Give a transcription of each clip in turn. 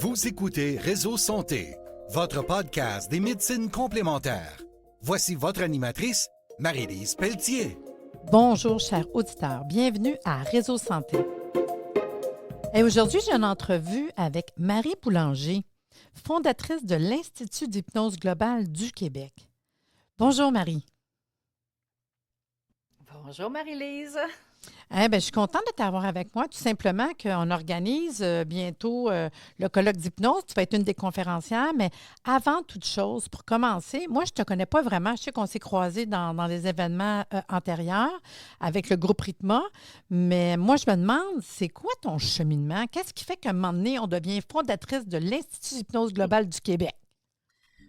Vous écoutez Réseau Santé, votre podcast des médecines complémentaires. Voici votre animatrice, Marie-Lise Pelletier. Bonjour, chers auditeurs. Bienvenue à Réseau Santé. Et aujourd'hui, j'ai une entrevue avec Marie Boulanger, fondatrice de l'Institut d'hypnose globale du Québec. Bonjour, Marie. Bonjour Marie-Lise. Je suis contente de t'avoir avec moi, tout simplement qu'on organise bientôt le colloque d'hypnose. Tu vas être une des conférencières, mais avant toute chose, pour commencer, moi, je ne te connais pas vraiment. Je sais qu'on s'est croisés dans les événements antérieurs avec le groupe Rythma, mais moi, je me demande, c'est quoi ton cheminement? Qu'est-ce qui fait qu'à un moment donné, on devient fondatrice de l'Institut d'hypnose globale du Québec?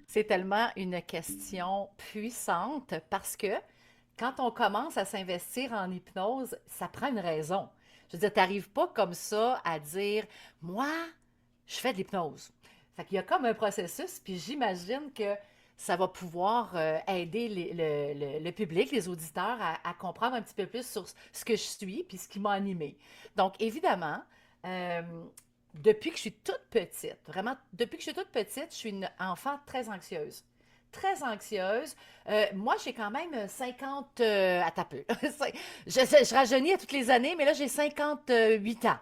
C'est tellement une question puissante parce que quand on commence à s'investir en hypnose, ça prend une raison. Je veux dire, tu n'arrives pas comme ça à dire, moi, je fais de l'hypnose. Fait qu'il y a comme un processus, puis j'imagine que ça va pouvoir aider le public, les auditeurs, à comprendre un petit peu plus sur ce que je suis, puis ce qui m'a animée. Donc, évidemment, euh, depuis que je suis toute petite, vraiment, depuis que je suis toute petite, je suis une enfant très anxieuse. Très anxieuse. Moi, j'ai quand même 50... à taper. Je rajeunis à toutes les années, mais là, j'ai 58 ans.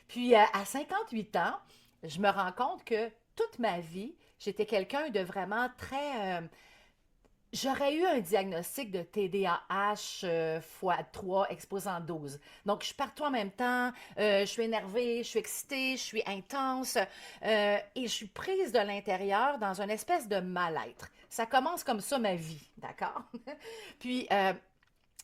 Puis, à 58 ans, je me rends compte que toute ma vie, j'étais quelqu'un de vraiment très... j'aurais eu un diagnostic de TDAH x3 exposant 12. Donc, je suis partout en même temps, je suis énervée, je suis excitée, je suis intense et je suis prise de l'intérieur dans une espèce de mal-être. Ça commence comme ça ma vie, d'accord? Puis,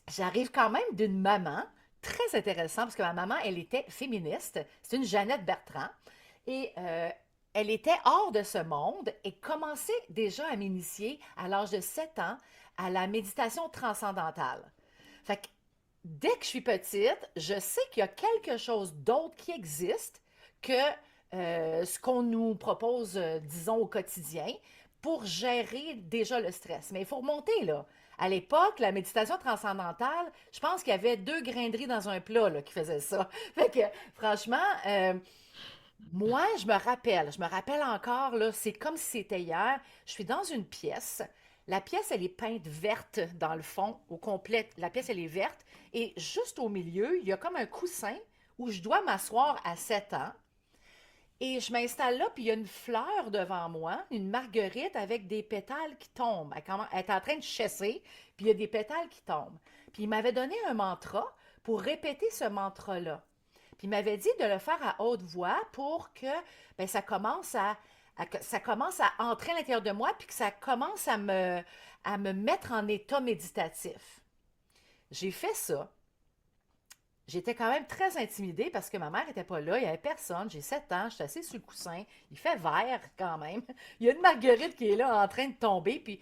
j'arrive quand même d'une maman très intéressante parce que ma maman, elle était féministe. C'est une Jeannette Bertrand. Et elle était hors de ce monde et commençait déjà à m'initier à l'âge de 7 ans à la méditation transcendantale. Fait que dès que je suis petite, je sais qu'il y a quelque chose d'autre qui existe que ce qu'on nous propose, disons, au quotidien pour gérer déjà le stress. Mais il faut remonter, là. À l'époque, la méditation transcendantale, je pense qu'il y avait 2 grains de riz dans un plat là, qui faisaient ça. Fait que, franchement, moi, je me rappelle encore, là, c'est comme si c'était hier. Je suis dans une pièce. La pièce, elle est peinte verte dans le fond, au complet. La pièce, elle est verte. Et juste au milieu, il y a comme un coussin où je dois m'asseoir à 7 ans. Et je m'installe là, puis il y a une fleur devant moi, une marguerite avec des pétales qui tombent. Elle est en train de chasser, puis il y a des pétales qui tombent. Puis il m'avait donné un mantra pour répéter ce mantra-là. Puis il m'avait dit de le faire à haute voix pour que ben, ça commence à entrer à l'intérieur de moi, puis que ça commence à me mettre en état méditatif. J'ai fait ça. J'étais quand même très intimidée parce que ma mère n'était pas là, il n'y avait personne, j'ai 7 ans, je suis assise sur le coussin, il fait vert quand même. Il y a une marguerite qui est là en train de tomber, puis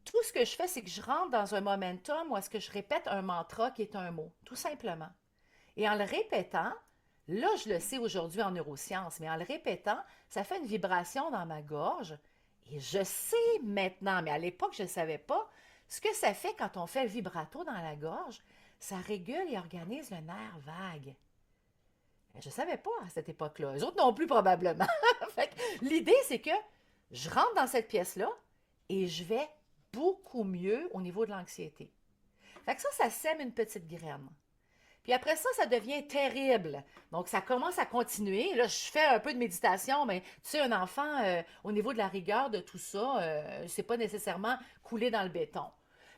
tout ce que je fais, c'est que je rentre dans un momentum où est-ce que je répète un mantra qui est un mot, tout simplement. Et en le répétant, là, je le sais aujourd'hui en neurosciences, mais en le répétant, ça fait une vibration dans ma gorge. Et je sais maintenant, mais à l'époque, je ne savais pas, ce que ça fait quand on fait vibrato dans la gorge, ça régule et organise le nerf vague. Je ne savais pas à cette époque-là. Les autres non plus, probablement. Fait que l'idée, c'est que je rentre dans cette pièce-là et je vais beaucoup mieux au niveau de l'anxiété. Fait que ça sème une petite graine. Puis après ça, ça devient terrible. Donc, ça commence à continuer. Là, je fais un peu de méditation, mais tu sais, un enfant, au niveau de la rigueur de tout ça, c'est pas nécessairement coulé dans le béton.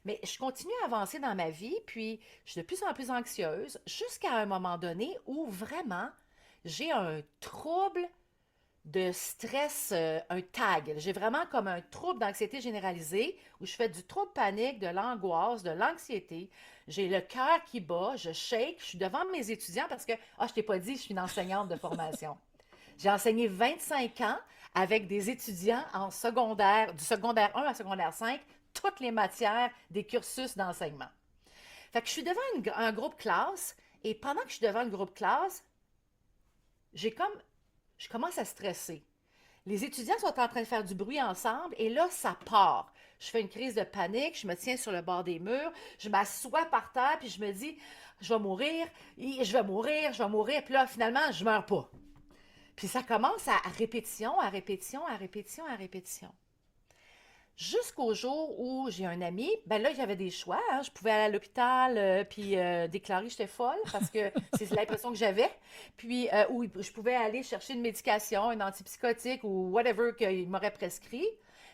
Mais je continue à avancer dans ma vie, puis je suis de plus en plus anxieuse, jusqu'à un moment donné où vraiment, j'ai un trouble de stress, un TAG. J'ai vraiment comme un trouble d'anxiété généralisée où je fais du trouble panique, de l'angoisse, de l'anxiété. J'ai le cœur qui bat, je shake, je suis devant mes étudiants parce que, je t'ai pas dit, je suis une enseignante de formation. J'ai enseigné 25 ans avec des étudiants en secondaire, du secondaire 1 à secondaire 5, toutes les matières des cursus d'enseignement. Fait que je suis devant un groupe classe et pendant que je suis devant le groupe classe, j'ai comme je commence à stresser. Les étudiants sont en train de faire du bruit ensemble et là, ça part. Je fais une crise de panique, je me tiens sur le bord des murs, je m'assois par terre puis je me dis, je vais mourir, je vais mourir, je vais mourir. Puis là, finalement, je meurs pas. Puis ça commence à répétition, à répétition, à répétition, à répétition. Jusqu'au jour où j'ai un ami, ben là, j'avais des choix, hein. Je pouvais aller à l'hôpital puis déclarer que j'étais folle parce que c'est l'impression que j'avais. Puis, ou je pouvais aller chercher une médication, un antipsychotique ou whatever qu'il m'aurait prescrit.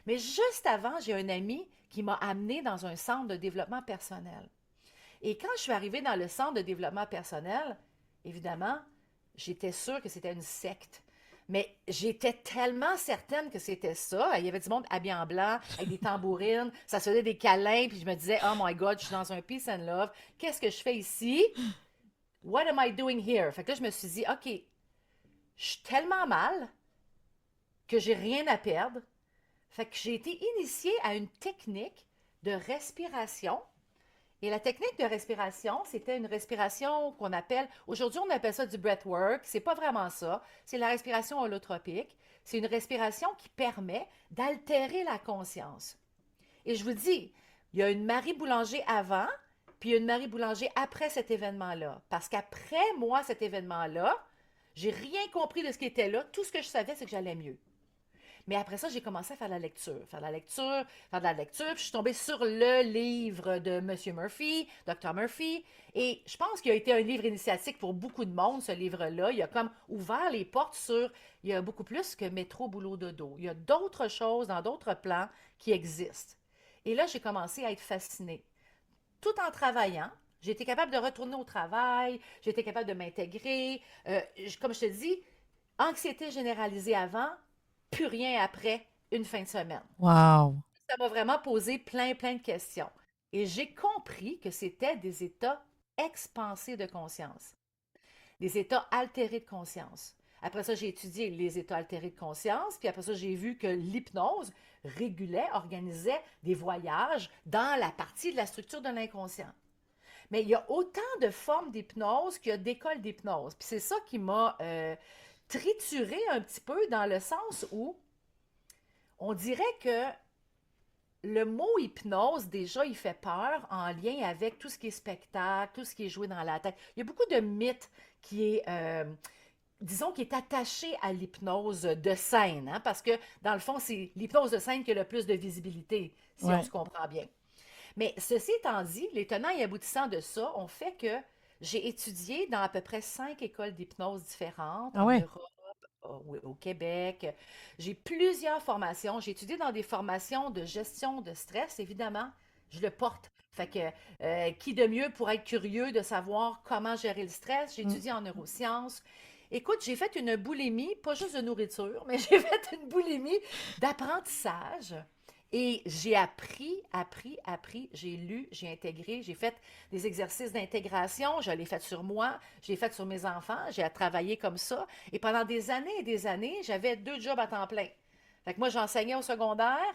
Mais juste avant, j'ai un ami qui m'a amené dans un centre de développement personnel. Et quand je suis arrivée dans le centre de développement personnel, évidemment, j'étais sûre que c'était une secte. Mais j'étais tellement certaine que c'était ça. Il y avait du monde habillé en blanc, avec des tambourines, ça se faisait des câlins, puis je me disais, oh my God, je suis dans un peace and love. Qu'est-ce que je fais ici? What am I doing here? Fait que là, je me suis dit, OK, je suis tellement mal que j'ai rien à perdre. Fait que j'ai été initiée à une technique de respiration. Et la technique de respiration, c'était une respiration qu'on appelle, aujourd'hui on appelle ça du breathwork, c'est pas vraiment ça, c'est la respiration holotropique. C'est une respiration qui permet d'altérer la conscience. Et je vous dis, il y a une Marie Boulanger avant, puis il y a une Marie Boulanger après cet événement-là. Parce qu'après moi, cet événement-là, j'ai rien compris de ce qui était là. Tout ce que je savais, c'est que j'allais mieux. Mais après ça, j'ai commencé à faire de la lecture, faire de la lecture, faire de la lecture. Puis je suis tombée sur le livre de Monsieur Murphy, Dr. Murphy. Et je pense qu'il a été un livre initiatique pour beaucoup de monde, ce livre-là. Il a comme ouvert les portes sur... Il y a beaucoup plus que métro, boulot, dodo. Il y a d'autres choses dans d'autres plans qui existent. Et là, j'ai commencé à être fascinée. Tout en travaillant, j'ai été capable de retourner au travail, j'ai été capable de m'intégrer. Comme je te dis, anxiété généralisée avant, plus rien après une fin de semaine. Wow! Ça m'a vraiment posé plein, plein de questions. Et j'ai compris que c'était des états expansés de conscience, des états altérés de conscience. Après ça, j'ai étudié les états altérés de conscience, puis après ça, j'ai vu que l'hypnose régulait, organisait des voyages dans la partie de la structure de l'inconscient. Mais il y a autant de formes d'hypnose qu'il y a d'écoles d'hypnose. Puis c'est ça qui m'a trituré un petit peu dans le sens où on dirait que le mot hypnose, déjà, il fait peur en lien avec tout ce qui est spectacle, tout ce qui est joué dans la tête. Il y a beaucoup de mythes qui est, disons, qui est attaché à l'hypnose de scène, hein, parce que, dans le fond, c'est l'hypnose de scène qui a le plus de visibilité, si on Ouais. se comprend bien. Mais ceci étant dit, les tenants et aboutissants de ça ont fait que j'ai étudié dans à peu près 5 écoles d'hypnose différentes Ah en ouais? Europe, au Québec. J'ai plusieurs formations. J'ai étudié dans des formations de gestion de stress, évidemment. Je le porte. Fait que qui de mieux pour être curieux de savoir comment gérer le stress? J'ai Mm. étudié en neurosciences. Écoute, j'ai fait une boulimie, pas juste de nourriture, mais j'ai fait une boulimie d'apprentissage. Et j'ai appris, j'ai lu, j'ai intégré, j'ai fait des exercices d'intégration, je l'ai fait sur moi, je l'ai fait sur mes enfants, j'ai travaillé comme ça. Et pendant des années et des années, j'avais 2 jobs à temps plein. Fait que moi, j'enseignais au secondaire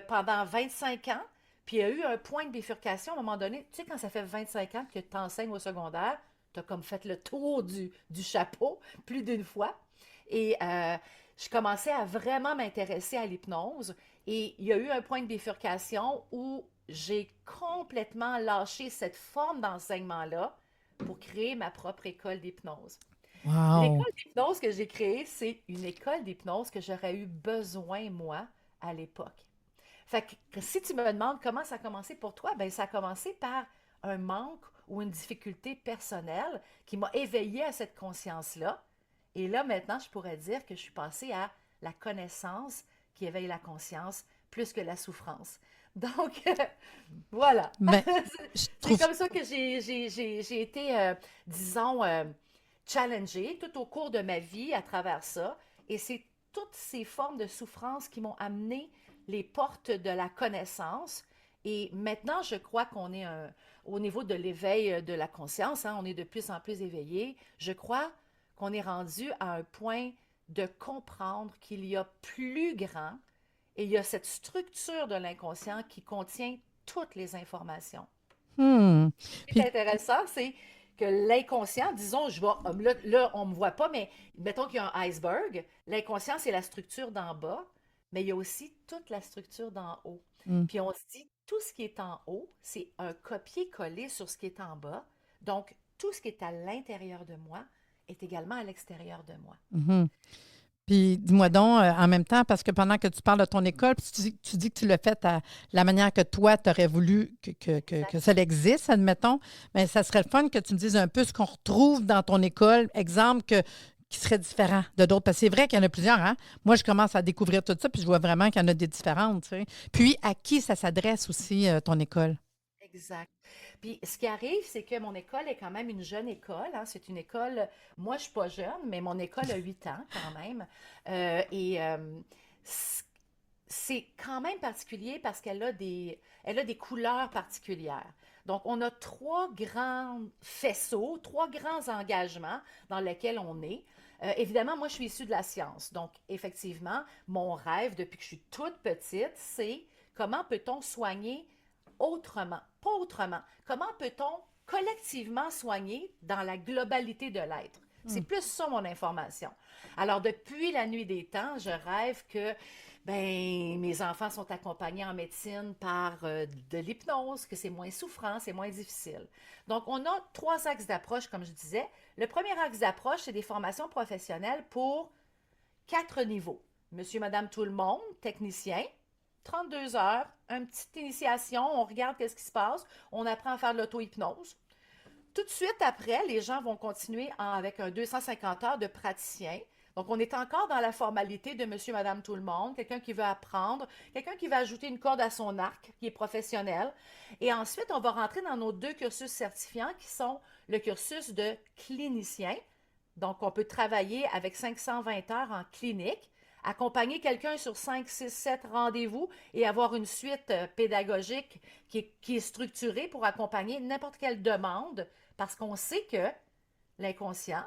pendant 25 ans, puis il y a eu un point de bifurcation à un moment donné. Tu sais, quand ça fait 25 ans que tu enseignes au secondaire, tu as comme fait le tour du chapeau plus d'une fois. Et je commençais à vraiment m'intéresser à l'hypnose. Et il y a eu un point de bifurcation où j'ai complètement lâché cette forme d'enseignement-là pour créer ma propre école d'hypnose. Wow! L'école d'hypnose que j'ai créée, c'est une école d'hypnose que j'aurais eu besoin, moi, à l'époque. Fait que si tu me demandes comment ça a commencé pour toi, ben ça a commencé par un manque ou une difficulté personnelle qui m'a éveillée à cette conscience-là. Et là, maintenant, je pourrais dire que je suis passée à la connaissance qui éveille la conscience plus que la souffrance. Donc, voilà. Ben, je C'est trouve comme ça que j'ai été, disons, challengée tout au cours de ma vie à travers ça. Et c'est toutes ces formes de souffrance qui m'ont amené les portes de la connaissance. Et maintenant, je crois qu'on est au niveau de l'éveil de la conscience, hein, on est de plus en plus éveillé. Je crois qu'on est rendu à un point de comprendre qu'il y a plus grand et il y a cette structure de l'inconscient qui contient toutes les informations. hmm. Ce qui est Puis, intéressant, c'est que l'inconscient, disons, là, on ne me voit pas, mais mettons qu'il y a un iceberg. L'inconscient, c'est la structure d'en bas, mais il y a aussi toute la structure d'en haut. hmm. Puis on se dit, tout ce qui est en haut, c'est un copier-coller sur ce qui est en bas. Donc, tout ce qui est à l'intérieur de moi est également à l'extérieur de moi. Mhm. Puis dis-moi donc, en même temps, parce que pendant que tu parles de ton école, puis tu dis que tu l'as fait à la manière que toi, tu aurais voulu que Exact. ça existe, admettons, mais ça serait le fun que tu me dises un peu ce qu'on retrouve dans ton école, exemple, qui serait différent de d'autres. Parce que c'est vrai qu'il y en a plusieurs, hein? Moi, je commence à découvrir tout ça, puis je vois vraiment qu'il y en a des différentes, tu sais. Puis, à qui ça s'adresse aussi, ton école? Exact. Puis ce qui arrive, c'est que mon école est quand même une jeune école, hein. C'est une école, moi je suis pas jeune, mais mon école a 8 ans quand même. C- c'est quand même particulier parce elle a des couleurs particulières. Donc on a trois grands faisceaux, trois grands engagements dans lesquels on est. Évidemment, moi je suis issue de la science. Donc effectivement, mon rêve depuis que je suis toute petite, c'est comment peut-on soigner autrement, pas autrement. Comment peut-on collectivement soigner dans la globalité de l'être? C'est plus ça mon information. Alors, depuis la nuit des temps, je rêve que mes enfants sont accompagnés en médecine par de l'hypnose, que c'est moins souffrant, c'est moins difficile. Donc, on a trois axes d'approche, comme je disais. Le premier axe d'approche, c'est des formations professionnelles pour quatre niveaux. Monsieur, madame, tout le monde, technicien, 32 heures, une petite initiation, on regarde qu'est-ce qui se passe, on apprend à faire de l'auto-hypnose. Tout de suite après, les gens vont continuer avec un 250 heures de praticien. Donc, on est encore dans la formalité de monsieur, madame, tout le monde, quelqu'un qui veut apprendre, quelqu'un qui va ajouter une corde à son arc, qui est professionnel. Et ensuite, on va rentrer dans nos deux cursus certifiants qui sont le cursus de clinicien. Donc, on peut travailler avec 520 heures en clinique, accompagner quelqu'un sur 5, 6, 7 rendez-vous et avoir une suite pédagogique qui est structurée pour accompagner n'importe quelle demande parce qu'on sait que l'inconscient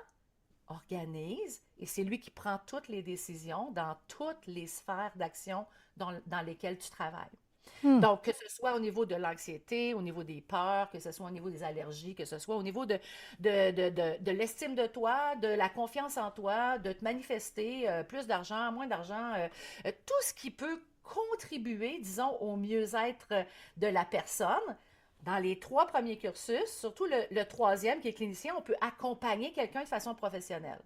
organise et c'est lui qui prend toutes les décisions dans toutes les sphères d'action dans lesquelles tu travailles. Hmm. Donc, que ce soit au niveau de l'anxiété, au niveau des peurs, que ce soit au niveau des allergies, que ce soit au niveau de l'estime de toi, de la confiance en toi, de te manifester plus d'argent, moins d'argent, tout ce qui peut contribuer, disons, au mieux-être de la personne. Dans les trois premiers cursus, surtout le troisième qui est clinicien, on peut accompagner quelqu'un de façon professionnelle.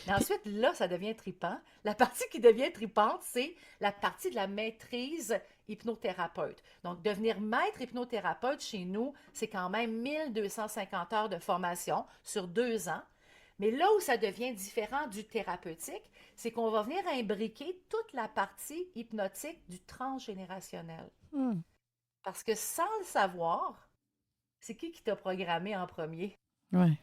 Mais ensuite, là, ça devient tripant. La partie qui devient tripante, c'est la partie de la maîtrise hypnothérapeute. Donc, devenir maître hypnothérapeute chez nous, c'est quand même 1250 heures de formation sur 2 ans. Mais là où ça devient différent du thérapeutique, c'est qu'on va venir imbriquer toute la partie hypnotique du transgénérationnel. Hmm. Parce que sans le savoir, c'est qui t'a programmé en premier? Ouais.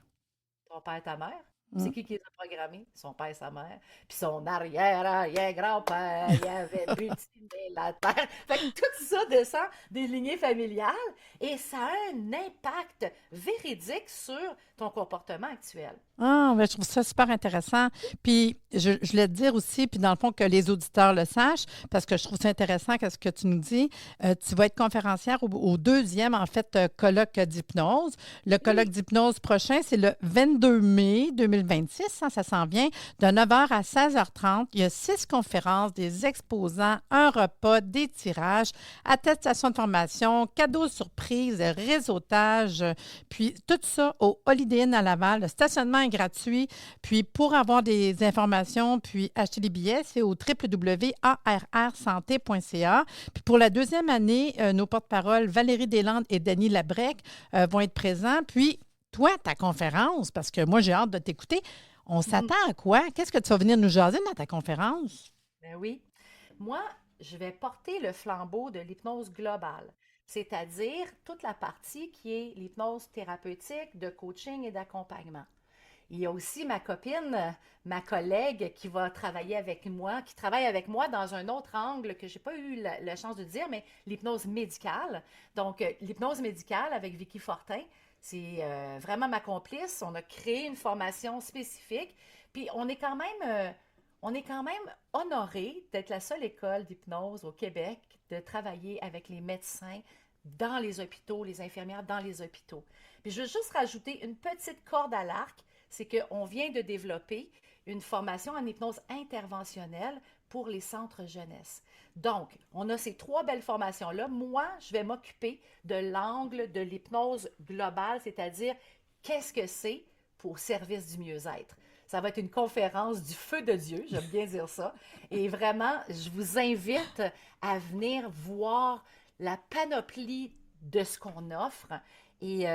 Ton père, ta mère. Hmm. C'est qui les a programmés? Son père, sa mère. Puis son arrière-arrière-grand-père, il avait butiné la terre. Fait que tout ça descend des lignées familiales et ça a un impact véridique sur ton comportement actuel. Ah, ben, je trouve ça super intéressant. Puis, je voulais te dire aussi, puis dans le fond, que les auditeurs le sachent, parce que je trouve ça intéressant qu'est-ce que tu nous dis. Tu vas être conférencière au deuxième, en fait, colloque d'hypnose. Le colloque Oui, d'hypnose prochain, c'est le 22 mai 2026, hein, ça s'en vient, de 9h à 16h30. Il y a 6 conférences, des exposants, un repas, des tirages, attestation de formation, cadeaux surprises, réseautage, puis tout ça au Holiday Inn à Laval. Le stationnement est gratuit. Puis pour avoir des informations, puis acheter les billets, c'est au www.arrsanté.ca. Puis pour la deuxième année, nos porte-paroles Valérie Deslandes et Denis Labrec vont être présents. Puis toi, ta conférence, parce que moi j'ai hâte de t'écouter, on s'attend à quoi? Qu'est-ce que tu vas venir nous jaser dans ta conférence? ben oui. Moi, je vais porter le flambeau de l'hypnose globale, c'est-à-dire toute la partie qui est l'hypnose thérapeutique, de coaching et d'accompagnement. Il y a aussi ma copine, ma collègue qui va travailler avec moi, qui travaille avec moi dans un autre angle que je n'ai pas eu la chance de dire, mais l'hypnose médicale. Donc, l'hypnose médicale avec Vicky Fortin, c'est vraiment ma complice. On a créé une formation spécifique. Puis, on est quand même honoré d'être la seule école d'hypnose au Québec, de travailler avec les médecins dans les hôpitaux, les infirmières dans les hôpitaux. Puis, je veux juste rajouter une petite corde à l'arc, c'est qu'on vient de développer une formation en hypnose interventionnelle pour les centres jeunesse. Donc, on a ces trois belles formations-là. Moi, je vais m'occuper de l'angle de l'hypnose globale, c'est-à-dire qu'est-ce que c'est pour service du mieux-être. Ça va être une conférence du feu de Dieu, j'aime bien dire ça. Et vraiment, je vous invite à venir voir la panoplie de ce qu'on offre. Et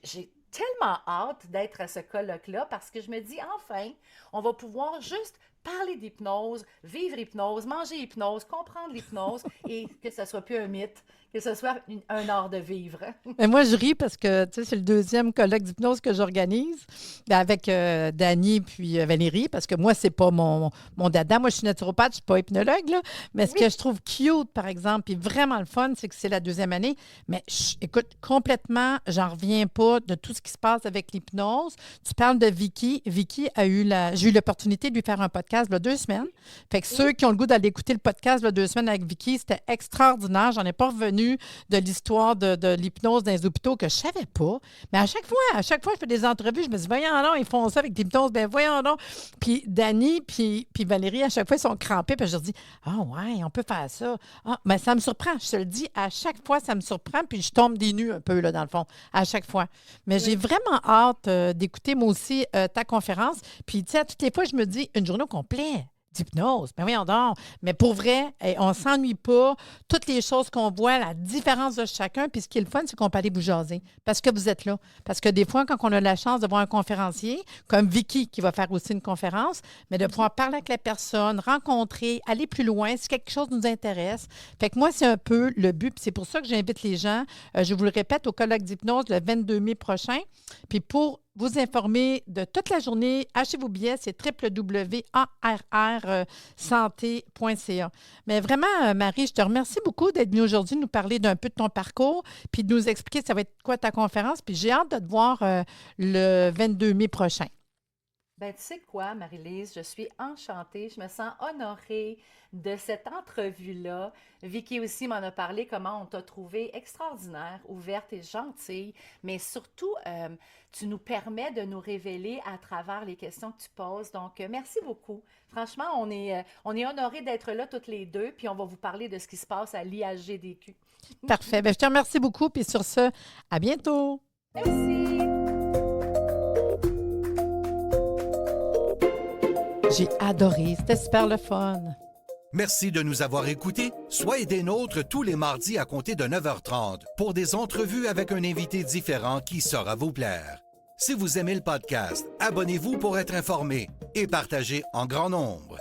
j'ai tellement hâte d'être à ce colloque-là parce que je me dis, enfin, on va pouvoir juste parler d'hypnose, vivre hypnose, manger hypnose, comprendre l'hypnose et que ça soit plus un mythe, que ce soit un art de vivre. Mais moi, je ris parce que tu sais, c'est le deuxième colloque d'hypnose que j'organise avec Dani puis Valérie, parce que moi, c'est pas mon dada. Moi, je suis naturopathe, je suis pas hypnologue, là. Mais ce que je trouve cute, par exemple, puis vraiment le fun, c'est que c'est la deuxième année. Mais écoute, complètement, j'en reviens pas de tout ce qui se passe avec l'hypnose. Tu parles de Vicky. Vicky j'ai eu l'opportunité de lui faire un podcast il y a 2 semaines. Fait que ceux qui ont le goût d'aller écouter le podcast il y a 2 semaines avec Vicky, c'était extraordinaire. J'en ai pas revenu de l'histoire de l'hypnose dans les hôpitaux que je savais pas. Mais à chaque fois, je fais des entrevues, je me dis, voyons donc, ils font ça avec l'hypnose, ben voyons donc. Puis Dani, puis Valérie, à chaque fois, ils sont crampés, puis je leur dis, ah ouais, on peut faire ça. Ah, mais ça me surprend, je te le dis, à chaque fois, ça me surprend, puis je tombe des nues un peu, là, dans le fond, à chaque fois. Mais j'ai vraiment hâte d'écouter, moi aussi, ta conférence. Puis, tu sais, à toutes les fois, je me dis, une journée au complet d'hypnose. Ben voyons donc. Mais pour vrai, on ne s'ennuie pas. Toutes les choses qu'on voit, la différence de chacun. Puis ce qui est le fun, c'est qu'on peut aller vous jaser. Parce que vous êtes là. Parce que des fois, quand on a la chance de voir un conférencier, comme Vicky, qui va faire aussi une conférence, mais de pouvoir parler avec la personne, rencontrer, aller plus loin, si quelque chose nous intéresse. Fait que moi, c'est un peu le but. Puis c'est pour ça que j'invite les gens, je vous le répète, au colloque d'hypnose le 22 mai prochain. Puis pour vous informer de toute la journée, achetez vos billets, c'est www.arrsanté.ca. Mais vraiment, Marie, je te remercie beaucoup d'être venue aujourd'hui nous parler d'un peu de ton parcours, puis de nous expliquer ça va être quoi ta conférence. Puis j'ai hâte de te voir le 22 mai prochain. Ben, tu sais quoi, Marie-Lise, je suis enchantée, je me sens honorée de cette entrevue-là. Vicky aussi m'en a parlé, comment on t'a trouvée extraordinaire, ouverte et gentille, mais surtout, tu nous permets de nous révéler à travers les questions que tu poses. Donc, merci beaucoup. Franchement, on est honorés d'être là toutes les deux, puis on va vous parler de ce qui se passe à l'IHGDQ. Parfait. Ben, je te remercie beaucoup, puis sur ce, à bientôt. Merci. J'ai adoré. C'était super le fun. Merci de nous avoir écoutés. Soyez des nôtres tous les mardis à compter de 9h30 pour des entrevues avec un invité différent qui saura vous plaire. Si vous aimez le podcast, abonnez-vous pour être informé et partagez en grand nombre.